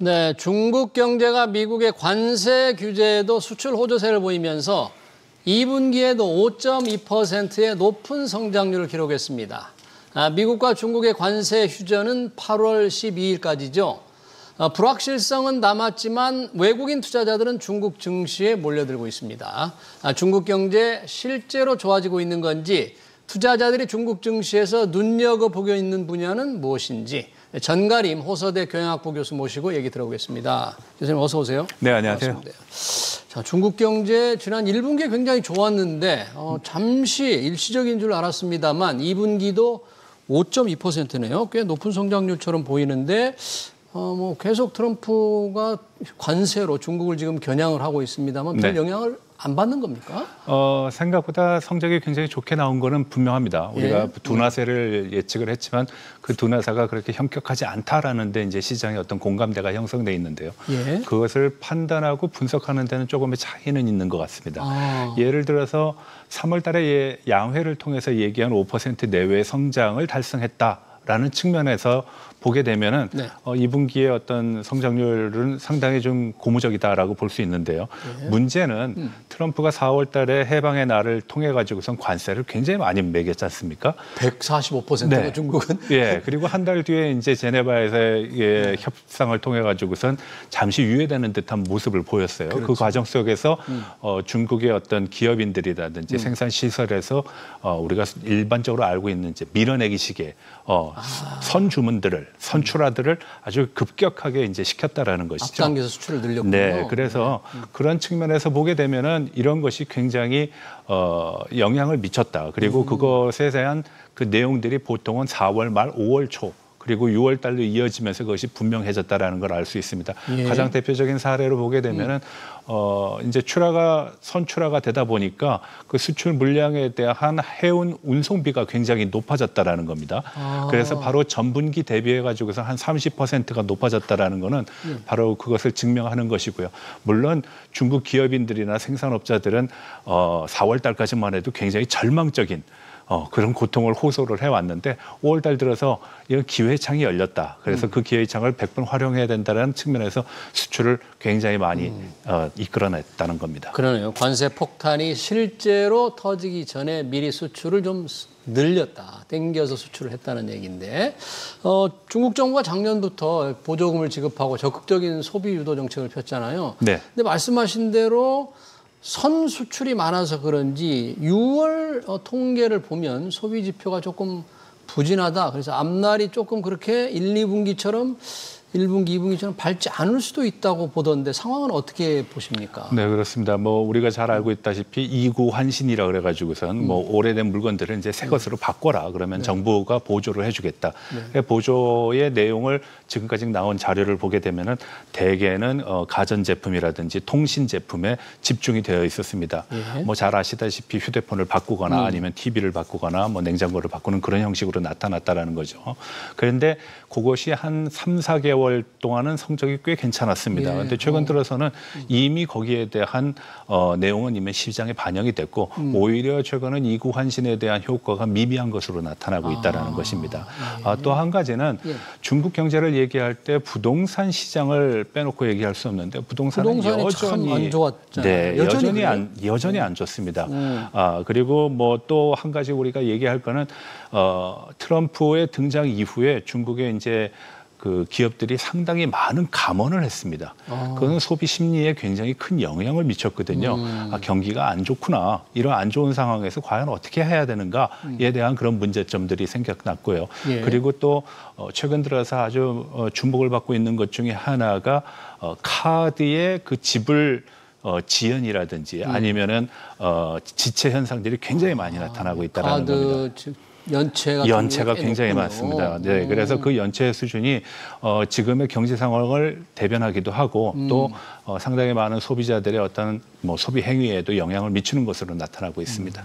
네, 중국 경제가 미국의 관세 규제에도 수출 호조세를 보이면서 2분기에도 5.2%의 높은 성장률을 기록했습니다. 미국과 중국의 관세 휴전은 8월 12일까지죠. 불확실성은 남았지만 외국인 투자자들은 중국 증시에 몰려들고 있습니다. 중국 경제 실제로 좋아지고 있는 건지, 투자자들이 중국 증시에서 눈여겨보고 있는 분야는 무엇인지, 전가림 호서대 경영학부 교수 모시고 얘기 들어보겠습니다. 교수님 어서 오세요. 네, 안녕하세요. 반갑습니다. 자, 중국 경제 지난 1분기에 굉장히 좋았는데 잠시 일시적인 줄 알았습니다만 2분기도 5.2%네요. 꽤 높은 성장률처럼 보이는데 계속 트럼프가 관세로 중국을 지금 겨냥을 하고 있습니다만 별 영향을 안 받는 겁니까? 생각보다 성적이 굉장히 좋게 나온 거는 분명합니다. 우리가 둔화세를 예측을 했지만 그 둔화세가 그렇게 현격하지 않다라는 데 이제 시장에 어떤 공감대가 형성돼 있는데요. 그것을 판단하고 분석하는 데는 조금의 차이는 있는 것 같습니다. 예를 들어서 3월 달에 양회를 통해서 얘기한 5% 내외의 성장을 달성했다라는 측면에서 보게 되면은 2분기의 어떤 성장률은 상당히 좀 고무적이다라고 볼 수 있는데요. 문제는 트럼프가 4월 달에 해방의 날을 통해 가지고선 관세를 굉장히 많이 매겼지 않습니까? 145%가 중국은. 예. 그리고 한 달 뒤에 이제 제네바에서의 협상을 통해 가지고선 잠시 유예되는 듯한 모습을 보였어요. 그렇죠. 그 과정 속에서 중국의 어떤 기업인들이라든지 생산 시설에서 우리가 일반적으로 알고 있는 이제 밀어내기식의 선출하들을 아주 급격하게 이제 시켰다라는 것이죠. 앞당겨서 수출을 늘렸군요. 네, 그래서 그런 측면에서 보게 되면은 이런 것이 굉장히 영향을 미쳤다. 그리고 그것에 대한 그 내용들이 보통은 4월 말 5월 초 그리고 6월 달로 이어지면서 그것이 분명해졌다라는 걸 알 수 있습니다. 가장 대표적인 사례로 보게 되면은 이제 선출하가 되다 보니까 그 수출 물량에 대한 해운 운송비가 굉장히 높아졌다라는 겁니다. 그래서 바로 전분기 대비해 가지고서 한 30%가 높아졌다라는 거는 바로 그것을 증명하는 것이고요. 물론 중국 기업인들이나 생산업자들은 4월 달까지만 해도 굉장히 절망적인 그런 고통을 호소를 해왔는데 5월 달 들어서 이건 기회창이 열렸다. 그래서 그 기회창을 100번 활용해야 된다는 측면에서 수출을 굉장히 많이 이끌어냈다는 겁니다. 그러네요. 관세 폭탄이 실제로 터지기 전에 미리 수출을 좀 늘렸다. 땡겨서 수출을 했다는 얘기인데 중국 정부가 작년부터 보조금을 지급하고 적극적인 소비 유도 정책을 폈잖아요. 네. 근데 말씀하신 대로 선 수출이 많아서 그런지 6월 통계를 보면 소비 지표가 조금 부진하다. 그래서 앞날이 조금 그렇게 1, 2분기처럼 1분기, 2분기처럼 밝지 않을 수도 있다고 보던데 상황은 어떻게 보십니까? 네, 그렇습니다. 우리가 잘 알고 있다시피 이구환신이라 그래가지고선 오래된 물건들을 이제 새 것으로 바꿔라. 그러면 정부가 보조를 해주겠다. 보조의 내용을 지금까지 나온 자료를 보게 되면은 대개는 가전제품이라든지 통신제품에 집중이 되어 있었습니다. 잘 아시다시피 휴대폰을 바꾸거나 아니면 TV를 바꾸거나 냉장고를 바꾸는 그런 형식으로 나타났다라는 거죠. 그런데 그것이 한 3, 4개월 동안은 성적이 꽤 괜찮았습니다. 그런데 최근 들어서는 이미 거기에 대한 내용은 이미 시장에 반영이 됐고 오히려 최근은 이구환신에 대한 효과가 미미한 것으로 나타나고 있다는 것입니다. 또 한 가지는 중국 경제를 얘기할 때 부동산 시장을 빼놓고 얘기할 수 없는데 부동산이 참 안 좋았잖아요. 네, 여전히 안 좋습니다. 그리고 또 한 가지 우리가 얘기할 거는 트럼프의 등장 이후에 중국의 이제 그 기업들이 상당히 많은 감원을 했습니다. 그건 소비 심리에 굉장히 큰 영향을 미쳤거든요. 경기가 안 좋구나. 이런 안 좋은 상황에서 과연 어떻게 해야 되는가에 대한 그런 문제점들이 생겨났고요. 그리고 또 최근 들어서 아주 주목을 받고 있는 것 중에 하나가 카드의 그 지불 지연이라든지 아니면은 지체 현상들이 굉장히 많이 나타나고 있다는 겁니다. 연체가 굉장히 많습니다. 네, 그래서 그 연체 수준이 지금의 경제 상황을 대변하기도 하고 또 상당히 많은 소비자들의 어떤 소비 행위에도 영향을 미치는 것으로 나타나고 있습니다.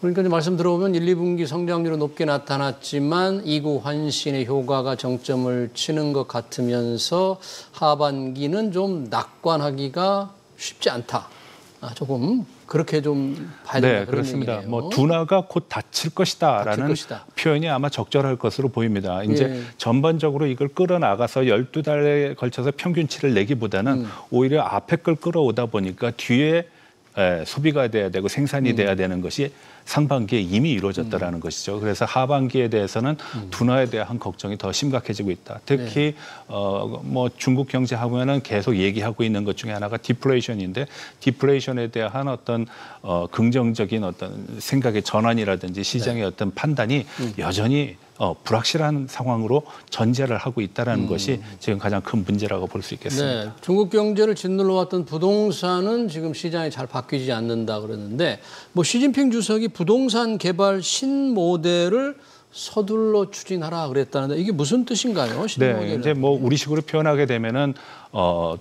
그러니까 말씀 들어보면 1, 2분기 성장률은 높게 나타났지만 이구환신의 효과가 정점을 치는 것 같으면서 하반기는 좀 낙관하기가 쉽지 않다. 조금 그렇게 좀 봐야 된다. 네, 그런 그렇습니다. 얘기네요. 뭐 둔화가 곧 닫힐 것이다라는 표현이 아마 적절할 것으로 보입니다. 이제 전반적으로 이걸 끌어나가서 12달에 걸쳐서 평균치를 내기보다는 오히려 앞에 걸 끌어오다 보니까 뒤에 소비가 돼야 되고 생산이 돼야 되는 것이 상반기에 이미 이루어졌다라는 것이죠. 그래서 하반기에 대해서는 둔화에 대한 걱정이 더 심각해지고 있다. 특히 뭐 중국 경제 하면은 계속 얘기하고 있는 것 중에 하나가 디플레이션인데 디플레이션에 대한 어떤 긍정적인 어떤 생각의 전환이라든지 시장의 어떤 판단이 여전히 불확실한 상황으로 전제를 하고 있다는 것이 지금 가장 큰 문제라고 볼 수 있겠습니다. 네, 중국 경제를 짓눌러 왔던 부동산은 지금 시장이 잘 바뀌지 않는다 그러는데 뭐 시진핑 주석이 부동산 개발 신모델을 서둘러 추진하라 그랬다는데 이게 무슨 뜻인가요? 네, 이제 뭐 우리식으로 표현하게 되면은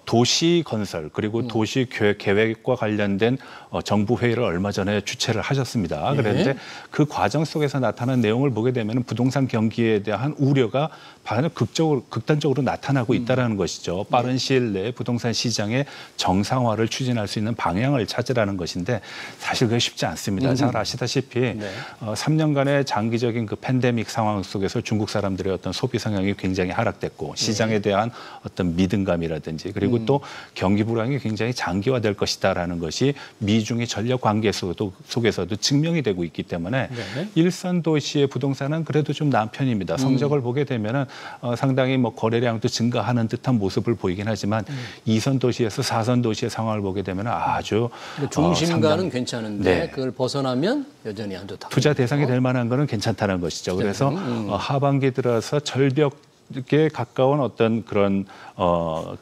도시 건설 그리고 도시 계획과 관련된 정부 회의를 얼마 전에 주최를 하셨습니다. 그런데 그 과정 속에서 나타난 내용을 보게 되면 부동산 경기에 대한 우려가 반면 극단적으로 나타나고 있다는 것이죠. 빠른 시일 내에 부동산 시장의 정상화를 추진할 수 있는 방향을 찾으라는 것인데 사실 그게 쉽지 않습니다. 잘 아시다시피 3년간의 장기적인 그 팬데믹 상황 속에서 중국 사람들의 어떤 소비 성향이 굉장히 하락됐고 시장에 대한 어떤 믿음감이라든지 그리고 또 경기 불황이 굉장히 장기화될 것이다라는 것이 미중의 전력 관계 속에서도 증명이 되고 있기 때문에 일선 도시의 부동산은 그래도 좀 나은 편입니다. 성적을 보게 되면은 상당히 뭐 거래량도 증가하는 듯한 모습을 보이긴 하지만 2선 도시에서 4선 도시의 상황을 보게 되면 아주 중심가는 괜찮은데 그걸 벗어나면 여전히 안 좋다. 투자 대상이 될 만한 거는 괜찮다는 것이죠. 그래서 하반기 들어서 절벽에 가까운 어떤 그런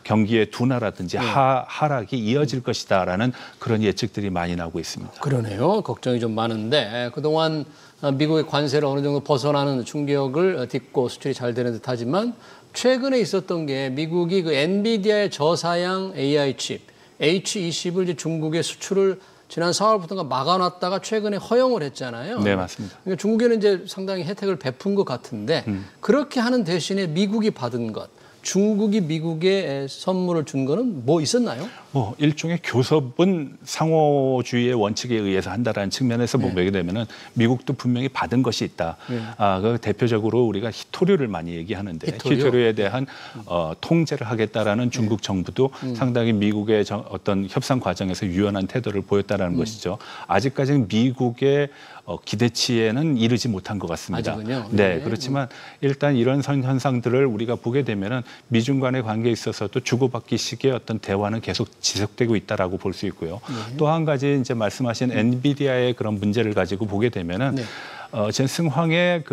경기의 둔화라든지 하락이 이어질 것이다라는 그런 예측들이 많이 나오고 있습니다. 그러네요. 걱정이 좀 많은데 그동안 미국의 관세를 어느 정도 벗어나는 충격을 딛고 수출이 잘 되는 듯하지만 최근에 있었던 게 미국이 그 엔비디아의 저사양 AI 칩 H20을 이제 중국의 수출을 지난 4월부터가 막아놨다가 최근에 허용을 했잖아요. 네, 맞습니다. 그러니까 중국에는 이제 상당히 혜택을 베푼 것 같은데 그렇게 하는 대신에 미국이 받은 것, 중국이 미국에 선물을 준 거는 뭐 있었나요? 뭐 일종의 교섭은 상호주의의 원칙에 의해서 한다라는 측면에서 보게 되면은 미국도 분명히 받은 것이 있다. 그 대표적으로 우리가 히토류를 많이 얘기하는데 히토류에 대한 통제를 하겠다라는 중국 정부도 상당히 미국의 어떤 협상 과정에서 유연한 태도를 보였다라는 것이죠. 아직까지는 미국의 기대치에는 이르지 못한 것 같습니다. 아직은요? 네, 그렇지만 일단 이런 현상들을 우리가 보게 되면은 미중 간의 관계에 있어서도 주고받기식의 어떤 대화는 계속 지속되고 있다라고 볼 수 있고요. 또 한 가지 이제 말씀하신 엔비디아의 그런 문제를 가지고 보게 되면은 젠승황의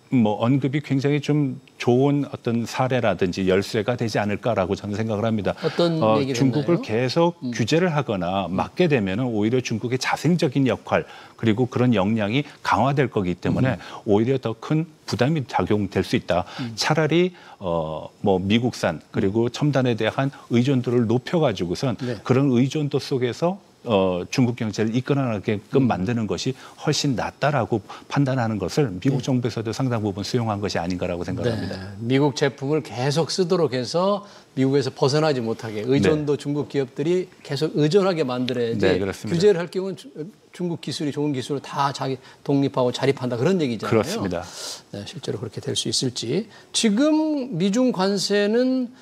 뭐 언급이 굉장히 좀 좋은 어떤 사례라든지 열쇠가 되지 않을까라고 저는 생각을 합니다. 어떤 얘기를 중국을 했나요? 계속 규제를 하거나 막게 되면은 오히려 중국의 자생적인 역할 그리고 그런 역량이 강화될 거기 때문에 오히려 더 큰 부담이 작용될 수 있다. 차라리 뭐 미국산 그리고 첨단에 대한 의존도를 높여가지고선 그런 의존도 속에서 중국 경제를 이끌어나게끔 만드는 것이 훨씬 낫다라고 판단하는 것을 미국 정부에서도 상당 부분 수용한 것이 아닌가라고 생각합니다. 미국 제품을 계속 쓰도록 해서 미국에서 벗어나지 못하게 의존도 중국 기업들이 계속 의존하게 만들어야지 규제를 할 경우는 중국 기술이 좋은 기술을 다 자기 독립하고 자립한다 그런 얘기잖아요. 그렇습니다. 네, 실제로 그렇게 될 수 있을지. 지금 미중 관세는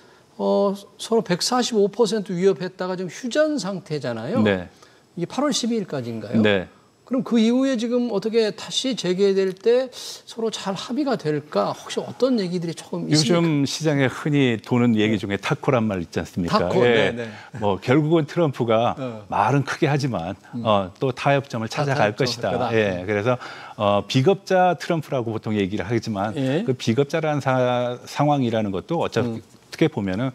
서로 145% 위협했다가 지금 휴전 상태잖아요. 네. 이게 8월 12일까지인가요? 네. 그럼 그 이후에 지금 어떻게 다시 재개될 때 서로 잘 합의가 될까? 혹시 어떤 얘기들이 조금 있습니까? 요즘 시장에 흔히 도는 얘기 중에 타코란 말 있지 않습니까? 타코, 뭐 결국은 트럼프가 말은 크게 하지만 또 타협점을 찾아갈 것이다. 그래서 비겁자 트럼프라고 보통 얘기를 하지만 그 비겁자라는 상황이라는 것도 어떻게 보면은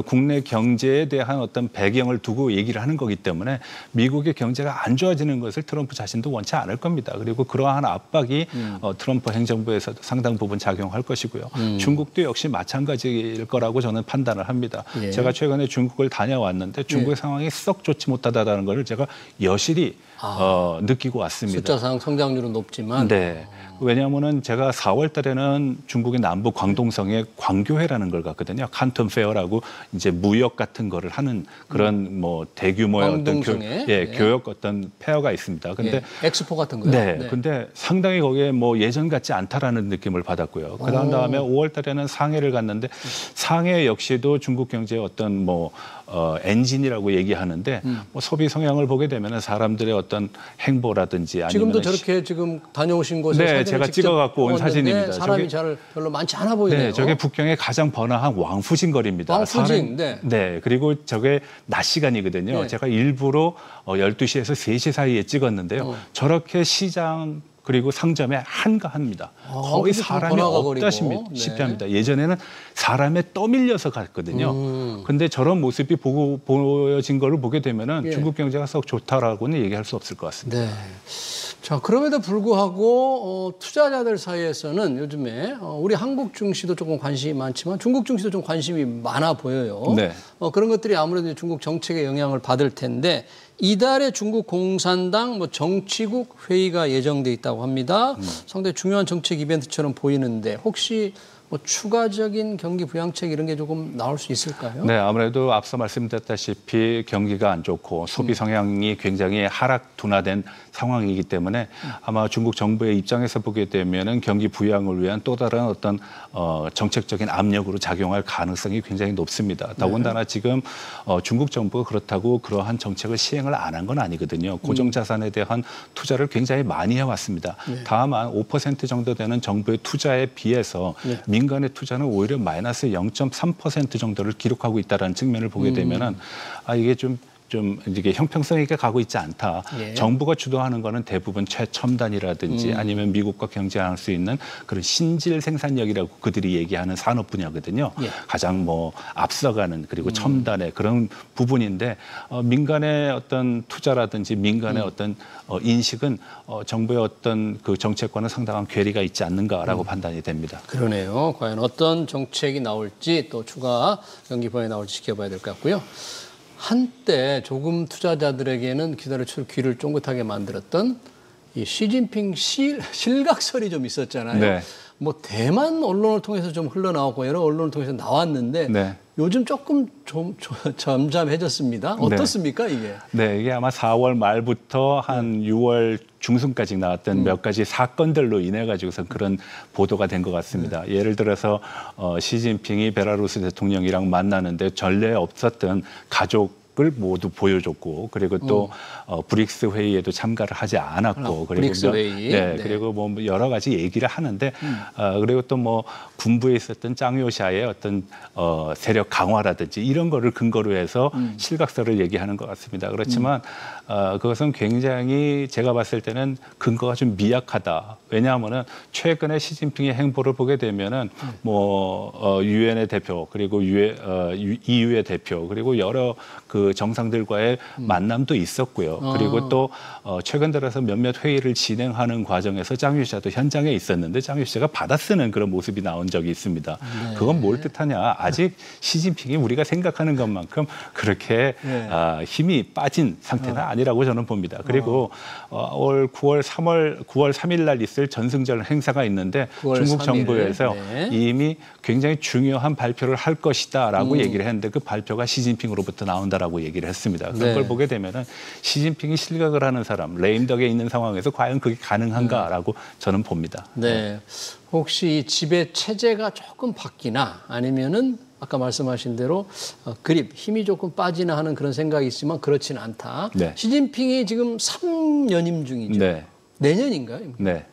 국내 경제에 대한 어떤 배경을 두고 얘기를 하는 거기 때문에 미국의 경제가 안 좋아지는 것을 트럼프 자신도 원치 않을 겁니다. 그리고 그러한 압박이 트럼프 행정부에서도 상당 부분 작용할 것이고요. 중국도 역시 마찬가지일 거라고 저는 판단을 합니다. 제가 최근에 중국을 다녀왔는데 중국의 상황이 썩 좋지 못하다는 것을 제가 여실히 느끼고 왔습니다. 숫자상 성장률은 높지만. 네. 왜냐하면은 제가 4월 달에는 중국의 남부 광동성에 광교회라는 걸 갔거든요. 칸톤 페어라고 이제 무역 같은 거를 하는 그런 뭐 대규모의 어떤 교역 어떤 페어가 있습니다. 근데 엑스포 같은 거요? 네. 근데 상당히 거기에 뭐 예전 같지 않다라는 느낌을 받았고요. 다음에 5월 달에는 상해를 갔는데 상해 역시도 중국 경제의 어떤 뭐 엔진이라고 얘기하는데 뭐 소비 성향을 보게 되면은 사람들의 어떤 행보라든지 아니면 지금도 저렇게 지금 다녀오신 곳에 네, 제가 찍어갖고 온 사진입니다. 사람이 잘 별로 많지 않아 보이네요. 네, 저게 북경의 가장 번화한 왕푸진 거리입니다. 왕푸진, 네, 그리고 저게 낮 시간이거든요. 네. 제가 일부러 12시에서 3시 사이에 찍었는데요. 저렇게 시장 그리고 상점에 한가합니다. 거의 사람이 없다시피 합니다. 예전에는 사람에 떠밀려서 갔거든요. 근데 저런 모습이 보여진 거를 보게 되면은 중국 경제가 썩 좋다라고는 얘기할 수 없을 것 같습니다. 네. 자, 그럼에도 불구하고 투자자들 사이에서는 요즘에 우리 한국 증시도 조금 관심이 많지만 중국 증시도 좀 관심이 많아 보여요. 네. 그런 것들이 아무래도 중국 정책의 영향을 받을 텐데 이달에 중국 공산당 정치국 회의가 예정돼 있다고 합니다. 상당히 중요한 정책 이벤트처럼 보이는데 혹시 뭐 추가적인 경기 부양책 이런 게 조금 나올 수 있을까요? 네, 아무래도 앞서 말씀드렸다시피 경기가 안 좋고 소비 성향이 굉장히 하락 둔화된 상황이기 때문에 아마 중국 정부의 입장에서 보게 되면은 경기 부양을 위한 또 다른 어떤 정책적인 압력으로 작용할 가능성이 굉장히 높습니다. 더군다나 지금 중국 정부가 그렇다고 그러한 정책을 시행을 안 한 건 아니거든요. 고정 자산에 대한 투자를 굉장히 많이 해왔습니다. 다만 5% 정도 되는 정부의 투자에 비해서 민간의 투자는 오히려 마이너스 0.3% 정도를 기록하고 있다는 측면을 보게 되면은 이게 좀 이게 형평성 있게 가고 있지 않다. 정부가 주도하는 거는 대부분 최첨단이라든지 아니면 미국과 경쟁할 수 있는 그런 신질 생산력이라고 그들이 얘기하는 산업 분야거든요. 가장 뭐 앞서가는 그리고 첨단의 그런 부분인데 민간의 어떤 투자라든지 민간의 어떤 인식은 정부의 어떤 그 정책과는 상당한 괴리가 있지 않는가라고 판단이 됩니다. 그러네요. 과연 어떤 정책이 나올지 또 추가 경기 부양이 나올지 지켜봐야 될 것 같고요. 한때 조금 투자자들에게는 귀를 쫑긋하게 만들었던 이 시진핑 실각설이 좀 있었잖아요. 네. 뭐 대만 언론을 통해서 좀 흘러나오고 여러 언론을 통해서 나왔는데 요즘 조금 좀 잠잠해졌습니다. 어떻습니까, 이게? 네, 이게 아마 4월 말부터 한 6월 중순까지 나왔던 몇 가지 사건들로 인해 가지고서 그런 보도가 된 것 같습니다. 예를 들어서 시진핑이 베라루스 대통령이랑 만나는데 전례 없었던 가족을 모두 보여줬고 그리고 또 브릭스 회의에도 참가를 하지 않았고 그리고 브릭스 회의. 그리고 뭐 여러 가지 얘기를 하는데 그리고 또 뭐 군부에 있었던 짱요샤의 어떤 세력 강화라든지 이런 거를 근거로 해서 실각설을 얘기하는 것 같습니다. 그렇지만 그것은 굉장히 제가 봤을 때는 근거가 좀 미약하다. 왜냐하면은 최근에 시진핑의 행보를 보게 되면은 뭐 유엔의 대표 그리고 EU의 대표 그리고 여러 그 정상들과의 만남도 있었고요. 그리고 또 최근 들어서 몇몇 회의를 진행하는 과정에서 짱유샤도 현장에 있었는데 짱유샤가 받아쓰는 그런 모습이 나온 적이 있습니다. 그건 뭘 뜻하냐? 아직 시진핑이 우리가 생각하는 것만큼 그렇게 힘이 빠진 상태는 아니라고 저는 봅니다. 그리고 올 9월 3일 날 있을 전승절 행사가 있는데 중국 3일. 정부에서 이미 굉장히 중요한 발표를 할 것이다라고 얘기를 했는데 그 발표가 시진핑으로부터 나온다라고 얘기를 했습니다. 그런 걸 보게 되면은 시진핑이 실각을 하는 사람, 레임덕에 있는 상황에서 과연 그게 가능한가라고 저는 봅니다. 네. 혹시 이 지배 체제가 조금 바뀌나 아니면은 아까 말씀하신 대로 힘이 조금 빠지나 하는 그런 생각이 있지만 그렇지는 않다. 시진핑이 지금 3연임 중이죠. 내년인가요? 네.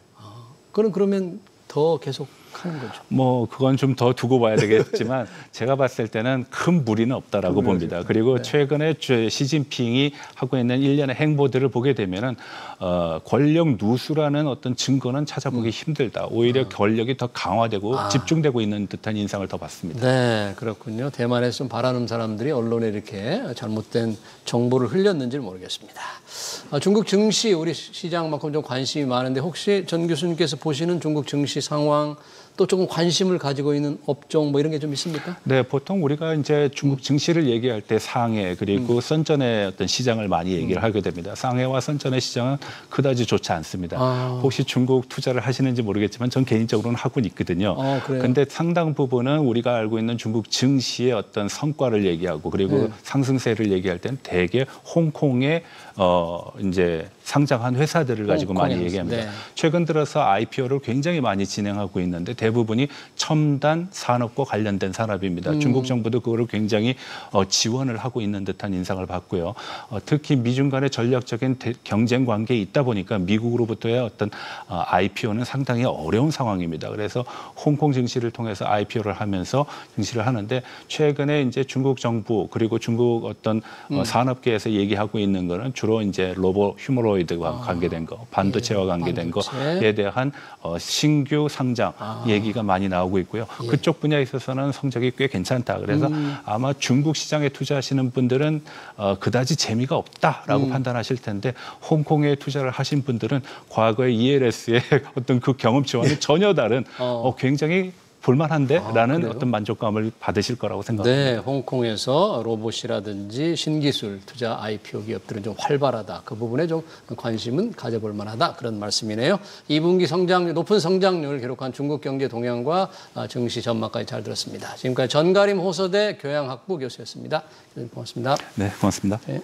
그러면 더 계속 하는 거죠. 뭐 그건 좀 더 두고 봐야 되겠지만 제가 봤을 때는 큰 무리는 없다라고 봅니다. 그리고 최근에 시진핑이 하고 있는 일련의 행보들을 보게 되면은 권력 누수라는 어떤 증거는 찾아보기 힘들다. 오히려 권력이 더 강화되고 집중되고 있는 듯한 인상을 더 받습니다. 네, 그렇군요. 대만에서 좀 바라는 사람들이 언론에 이렇게 잘못된 정보를 흘렸는지는 모르겠습니다. 중국 증시 우리 시장만큼 좀 관심이 많은데 혹시 전 교수님께서 보시는 중국 증시 상황 또 조금 관심을 가지고 있는 업종 뭐 이런 게 좀 있습니까? 네, 보통 우리가 이제 중국 증시를 얘기할 때 상해 그리고 선전의 어떤 시장을 많이 얘기를 하게 됩니다. 상해와 선전의 시장은 그다지 좋지 않습니다. 혹시 중국 투자를 하시는지 모르겠지만 전 개인적으로는 하고는 있거든요. 그런데 상당 부분은 우리가 알고 있는 중국 증시의 어떤 성과를 얘기하고 그리고 상승세를 얘기할 때는 대개 홍콩의 이제 상장한 회사들을 가지고 많이 얘기합니다. 네. 최근 들어서 IPO를 굉장히 많이 진행하고 있는데 대부분이 첨단 산업과 관련된 산업입니다. 중국 정부도 그거를 굉장히 지원을 하고 있는 듯한 인상을 받고요. 특히 미중 간의 전략적인 경쟁 관계에 있다 보니까 미국으로부터의 어떤 IPO는 상당히 어려운 상황입니다. 그래서 홍콩 증시를 통해서 IPO를 하면서 증시를 하는데 최근에 이제 중국 정부 그리고 중국 어떤 산업계에서 얘기하고 있는 거는 주로 이제 로봇 휴머노이드와 관계된 거, 반도체와 관계된 거에 대한 신규 상장 얘기가 많이 나오고 있고요. 그쪽 분야에 있어서는 성적이 꽤 괜찮다. 그래서 아마 중국 시장에 투자하시는 분들은 그다지 재미가 없다라고 판단하실 텐데 홍콩에 투자를 하신 분들은 과거의 ELS의 어떤 그 경험치와는 전혀 다른 굉장히 볼만한데? 라는 어떤 만족감을 받으실 거라고 생각합니다. 네, 홍콩에서 로봇이라든지 신기술 투자 IPO 기업들은 좀 활발하다. 그 부분에 좀 관심은 가져볼 만하다. 그런 말씀이네요. 2분기 높은 성장률을 기록한 중국 경제 동향과 증시 전망까지 잘 들었습니다. 지금까지 전가림 호서대 교양학부 교수였습니다. 고맙습니다. 네, 고맙습니다. 네.